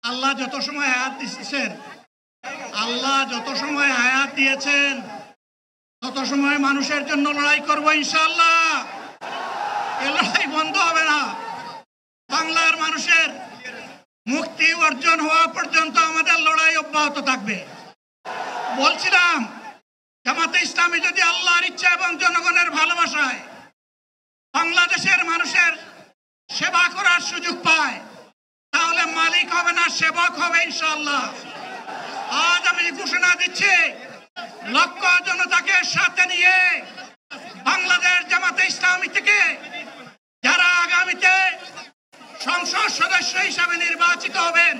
আল্লাহ যত সময় হায়াত দিয়েছেন, আল্লাহ যত সময় হায়াত দিয়েছেন তত সময় মানুষের জন্য লড়াই করব ইনশাআল্লাহ। এই লড়াই বন্ধ হবে না। বাংলার মানুষের মুক্তি অর্জন হওয়া পর্যন্ত আমাদের লড়াই অব্যাহত থাকবে। বলছিলাম, জামাতে ইসলামী যদি আল্লাহর ইচ্ছা এবং জনগণের ভালোবাসায় বাংলাদেশের মানুষের সেবা করার সুযোগ পায়, তাহলে মালিক হবে না, সেবক হবে ইনশাআল্লাহ। আজ আমি ঘোষণা দিচ্ছি, লক্ষ জনতাকে সাথে নিয়ে বাংলাদেশ জামাতে ইসলামী থেকে যারা আগামীতে সংসদ সদস্য হিসাবে নির্বাচিত হবেন,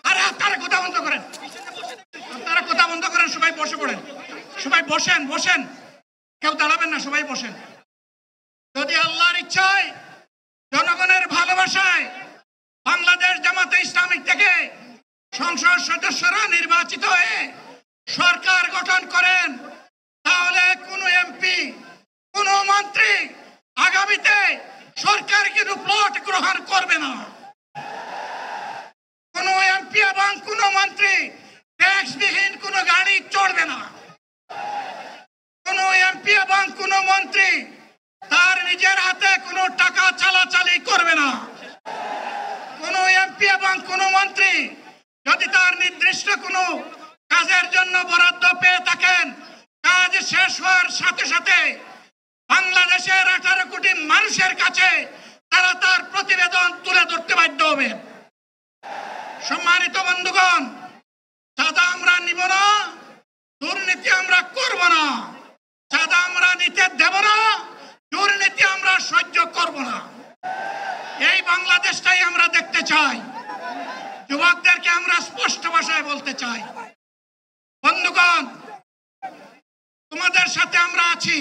আরে আপনারা কথা বন্ধ করেন, আপনারা কথা বন্ধ করেন, সবাই বসে পড়েন, সবাই বসেন, বসেন, কেউ দাঁড়াবেন না, সবাই বসেন। যদি আল্লাহর ইচ্ছায় জনগণের ভালোবাসায় বাংলাদেশ জামাতে ইসলামী থেকে সংসদ সদস্যরা নির্বাচিত হয়ে সরকার গঠন করেন, তাহলে কোনো এমপি, কোনো মন্ত্রী আগামীতে সরকার কিন্তু প্লট গ্রহণ করবে না। কোন এমপি এবং কোন মন্ত্রী ট্যাক্সবিহীন কোন গাড়ি চড়বে না। কোন এমপি এবং কোন মন্ত্রী তার নিজের হাতে কোনো টাকা চালাচালি করবে না। কোন এমপি এবং কোন মন্ত্রী যদি তার নির্দিষ্ট কোনো কাজের জন্য বরাদ্দ পেয়ে থাকেন, কাজ শেষ হওয়ার সাথে সাথে বাংলাদেশের 18 কোটি মানুষের কাছে তারা তার প্রতিবেদন তুলে ধরতে বাধ্য হবে। সম্মানিত বন্ধুগণ, চাঁদা আমরা নিব না, দুর্নীতি আমরা করব না, চাঁদা আমরা নিতে দেব না, দুর্নীতি আমরা সহ্য করব না। এই বাংলাদেশটাই আমরা দেখতে চাই। যুবকদেরকে আমরা স্পষ্ট ভাষায় বলতে চাই, বন্ধুগণ, তোমাদের সাথে আমরা আছি।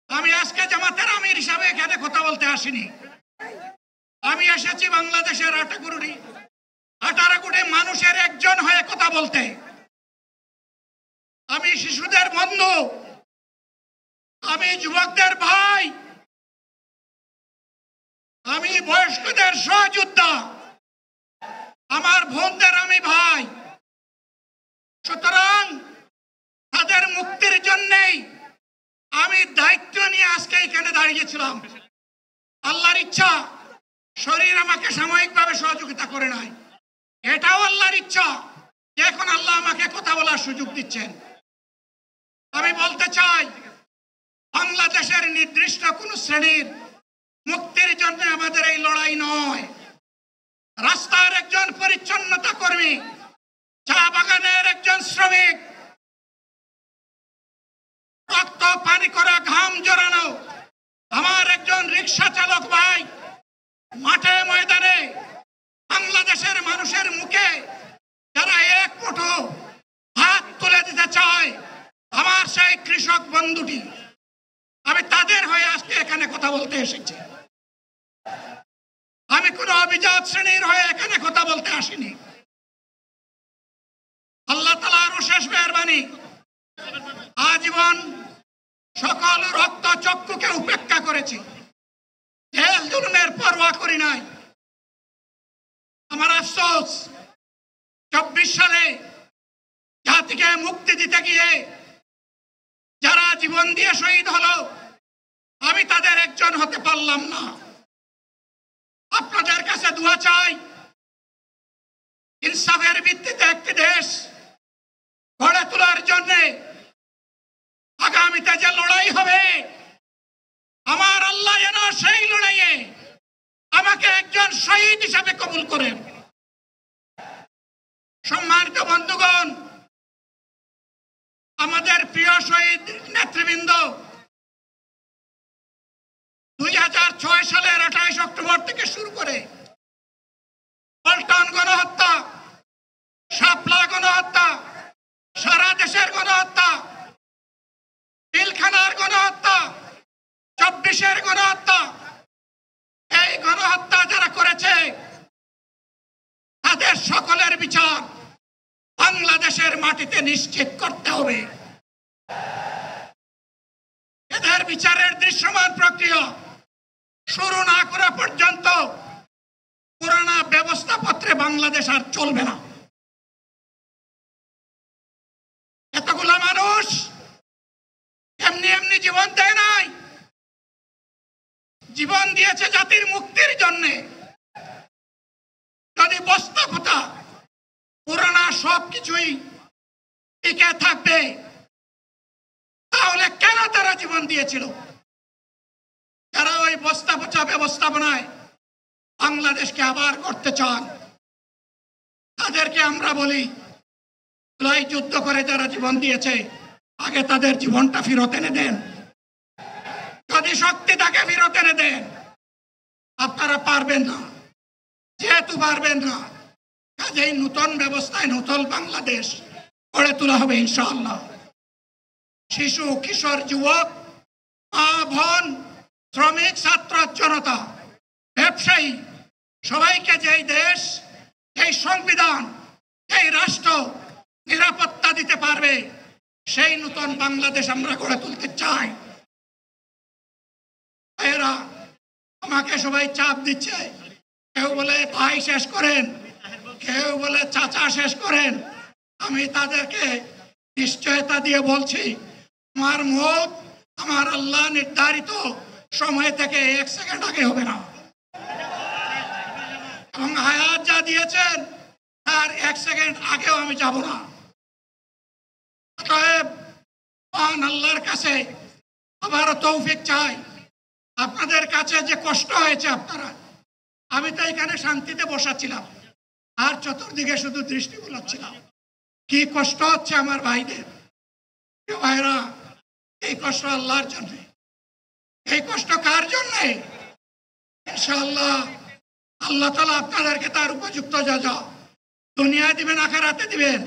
আমি আজকে জামাতের আমির হিসাবে এখানে কথা বলতে আসিনি। আমি এসেছি বাংলাদেশের 18 কোটি মানুষের একজন হয়ে কথা বলতে। আমি শিশুদের বন্ধু, আমি যুবকদের ভাই, আমি বয়স্কদের সহযোদ্ধা, আমার বোনদের আমি ভাই। সুতরাং তাদের মুক্তির জন্যই আমি দায়িত্ব নিয়ে আজকে এখানে দাঁড়িয়েছিলাম। আল্লাহর ইচ্ছা শরীর আমাকে সাময়িকভাবে সহযোগিতা করে নাই, এটাও আল্লাহর ইচ্ছা যে এখন আল্লাহ আমাকে কথা বলার সুযোগ দিচ্ছেন। আমি বলতে চাই, বাংলাদেশের নির্দিষ্ট কোন শ্রেণীর মুক্তির জন্য আমাদের এই লড়াই নয়। রাস্তার একজন পরিচ্ছন্নতা কর্মী, চা বাগানের একজন শ্রমিক, রক্ত পানি করা ঘাম জড়ানো আমার একজন রিক্সা চালক ভাই মাঠে ময়দানে বাংলাদেশের মানুষের মুখে যারা এক মুঠো হাত তুলে দিতে চায়, আমার সেই কৃষক বন্ধুটি, আমি তাদের হয়ে আজকে এখানে কথা বলতে এসেছি। আমি কোন অভিজাত শ্রেণীর হয়ে এখানে কথা বলতে আসিনি। আল্লাহ তাআলার অশেষ মেহেরবানি, আজীবন সকল রক্ত চক্ষুকে উপেক্ষা করেছি, জেল জুলুমের পরোয়া করি নাই। আমার আফসোস, 24 সালে জাতিকে মুক্তি দিতে গিয়ে যারা জীবন দিয়ে শহীদ হলো, আমি তাদের একজন হতে পারলাম না। আপনাদের কাছে দোয়া চাই, ইনসাফের ভিত্তিতে একটি দেশ গড়ে তোলার জন্য আগামীতে যে লড়াই হবে, আমার আল্লাহ যেন সেই লড়াইয়ে আমাকে একজন শহীদ হিসাবে কবুল করেন। সম্মানিত বন্ধুগণ, আমাদের প্রিয় শহীদ নেতৃবৃন্দ 2006 সালের 28 অক্টোবর থেকে শুরু করে পল্টন গণহত্যা, শাপলা গণহত্যা, সারা দেশের গণহত্যা, পিলখানার গণহত্যা, 24-এর গণহত্যা, এই গণহত্যা যারা করেছে তাদের সকলের বিচার বাংলাদেশের মাটিতে নিশ্চিত করতে হবে। এদের বিচারের দৃশ্যমান প্রক্রিয়া শুরু না করা পর্যন্ত পুরানা ব্যবস্থাপত্রে বাংলাদেশ আর চলবে না। এতগুলা মানুষ এমনি এমনি জীবন দেয় নাই, জীবন দিয়েছে জাতির মুক্তির জন্য। যদি বস্তা পোতা পুরানা সবকিছুই টিকে থাকবে, তাহলে কেন তারা জীবন দিয়েছিল? যারা ওই বস্তা পচা ব্যবস্থাপনায় বাংলাদেশকে আবার করতে চান, তাদেরকে আমরা বলি, লড়াই যুদ্ধ করে যারা জীবন দিয়েছে, আগে তাদের জীবনটা ফেরত এনে দেন। যদি শক্তি তাকে ফেরত এনে দেন। আপনারা পারবেন না, যেহেতু পারবেন না, কাজেই নতুন ব্যবস্থায় নতুন বাংলাদেশ গড়ে তোলা হবে ইনশাআল্লাহ। শিশু, কিশোর, যুবক, মা, বোন, শ্রমিক, ছাত্র, জনতা, ব্যবসায়ী, সবাইকে যেই দেশ, যেই সংবিধান, যেই রাষ্ট্র নিরাপত্তা দিতে পারবে, সেই নতুন বাংলাদেশ আমরা গড়ে তুলতে চাই। এরা আমাকে সবাই চাপ দিচ্ছে, কেউ বলে ভাই শেষ করেন, কেউ বলে চাচা শেষ করেন। আমি তাদেরকে নিশ্চয়তা দিয়ে বলছি, আমার মত আমার আল্লাহ নির্ধারিত সময় থেকে 1 সেকেন্ড আগে হবে না, এবং হায়াত যা দিয়েছেন তার 1 সেকেন্ড আগেও আমি যাব না। অতএব আল্লাহর কাছে আবারও তৌফিক চাই। আপনাদের কাছে যে কষ্ট হয়েছে আপনারা, আমি তো এখানে শান্তিতে বসাচ্ছিলাম, আর চতুর্দিকে শুধু দৃষ্টি বুলাচ্ছিলাম। কি কষ্ট হচ্ছে আমার ভাইদের, ভাইরা, এই কষ্ট আল্লাহর জন্য। এই কষ্ট কার জন্য? ইনশাআল্লাহ আল্লাহ তাআলা আপনাদেরকে তার উপযুক্ত যা দুনিয়ায় দিবেন, আখিরাতে দিবেন।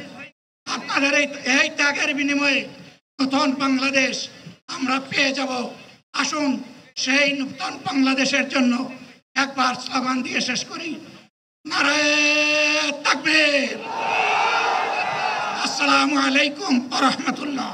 আপনাদের এই ত্যাগের বিনিময়ে নতুন বাংলাদেশ আমরা পেয়ে যাব। আসুন সেই নতুন বাংলাদেশের জন্য একবার স্লোগান দিয়ে শেষ করি, নারায়ে তাকবীর। আসসালামু আলাইকুম ওয়া রাহমাতুল্লাহ।